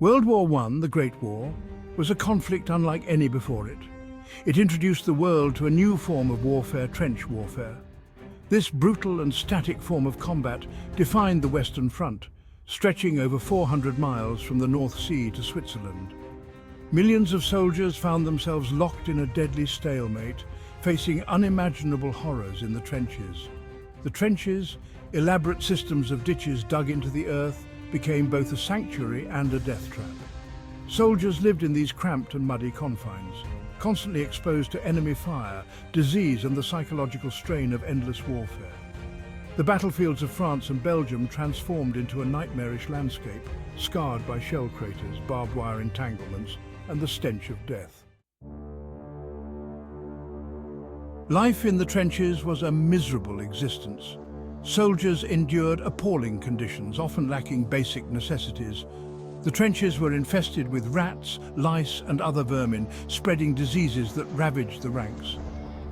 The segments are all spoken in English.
World War I, the Great War, was a conflict unlike any before it. It introduced the world to a new form of warfare, trench warfare. This brutal and static form of combat defined the Western Front, stretching over 400 miles from the North Sea to Switzerland. Millions of soldiers found themselves locked in a deadly stalemate, facing unimaginable horrors in the trenches. The trenches, elaborate systems of ditches dug into the earth, became both a sanctuary and a death trap. Soldiers lived in these cramped and muddy confines, constantly exposed to enemy fire, disease and the psychological strain of endless warfare. The battlefields of France and Belgium transformed into a nightmarish landscape, scarred by shell craters, barbed wire entanglements, and the stench of death. Life in the trenches was a miserable existence. Soldiers endured appalling conditions, often lacking basic necessities. The trenches were infested with rats, lice and other vermin, spreading diseases that ravaged the ranks.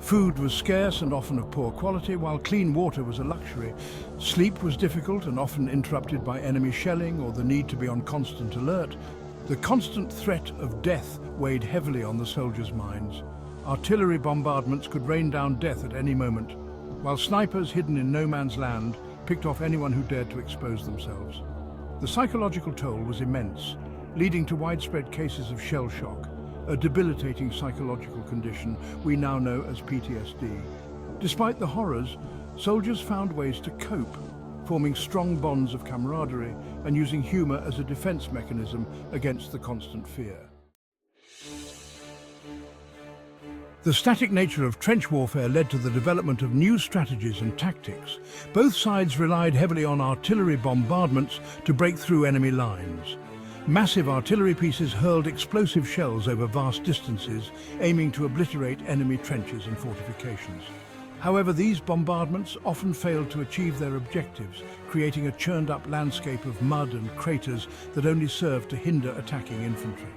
Food was scarce and often of poor quality, while clean water was a luxury. Sleep was difficult and often interrupted by enemy shelling or the need to be on constant alert. The constant threat of death weighed heavily on the soldiers' minds. Artillery bombardments could rain down death at any moment, while snipers hidden in no man's land picked off anyone who dared to expose themselves. The psychological toll was immense, leading to widespread cases of shell shock, a debilitating psychological condition we now know as PTSD. Despite the horrors, soldiers found ways to cope, forming strong bonds of camaraderie and using humor as a defense mechanism against the constant fear. The static nature of trench warfare led to the development of new strategies and tactics. Both sides relied heavily on artillery bombardments to break through enemy lines. Massive artillery pieces hurled explosive shells over vast distances, aiming to obliterate enemy trenches and fortifications. However, these bombardments often failed to achieve their objectives, creating a churned-up landscape of mud and craters that only served to hinder attacking infantry.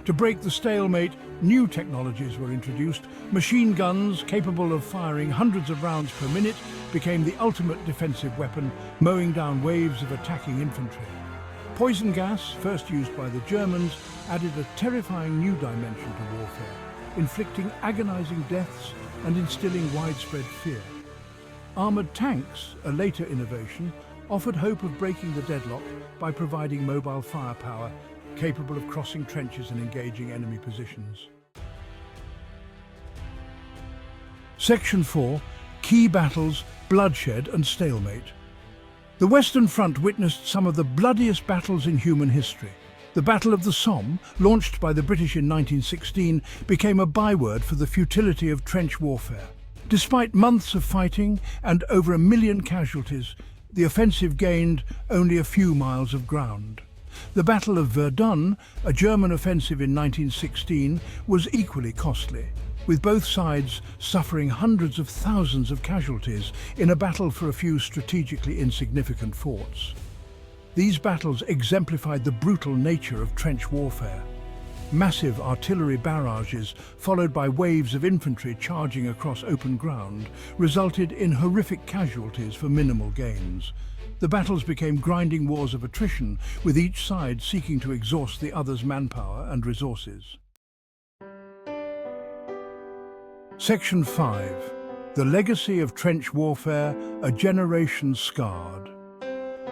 To break the stalemate, new technologies were introduced. Machine guns, capable of firing hundreds of rounds per minute, became the ultimate defensive weapon, mowing down waves of attacking infantry. Poison gas, first used by the Germans, added a terrifying new dimension to warfare, inflicting agonizing deaths and instilling widespread fear. Armored tanks, a later innovation, offered hope of breaking the deadlock by providing mobile firepower capable of crossing trenches and engaging enemy positions. Section 4. Key battles, bloodshed and stalemate. The Western Front witnessed some of the bloodiest battles in human history. The Battle of the Somme, launched by the British in 1916, became a byword for the futility of trench warfare. Despite months of fighting and over 1 million casualties, the offensive gained only a few miles of ground. The Battle of Verdun, a German offensive in 1916, was equally costly, with both sides suffering hundreds of thousands of casualties in a battle for a few strategically insignificant forts. These battles exemplified the brutal nature of trench warfare. Massive artillery barrages, followed by waves of infantry charging across open ground, resulted in horrific casualties for minimal gains. The battles became grinding wars of attrition, with each side seeking to exhaust the other's manpower and resources. Section 5. The legacy of trench warfare, a generation scarred.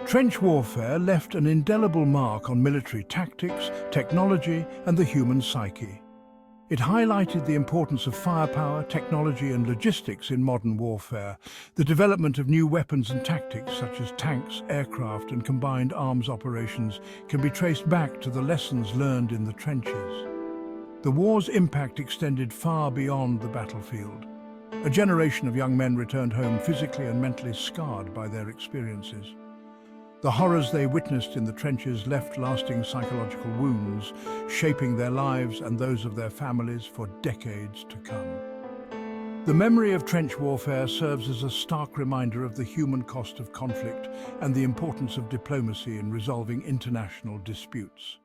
Trench warfare left an indelible mark on military tactics, technology, and the human psyche. It highlighted the importance of firepower, technology, and logistics in modern warfare. The development of new weapons and tactics, such as tanks, aircraft, and combined arms operations, can be traced back to the lessons learned in the trenches. The war's impact extended far beyond the battlefield. A generation of young men returned home physically and mentally scarred by their experiences. The horrors they witnessed in the trenches left lasting psychological wounds, shaping their lives and those of their families for decades to come. The memory of trench warfare serves as a stark reminder of the human cost of conflict and the importance of diplomacy in resolving international disputes.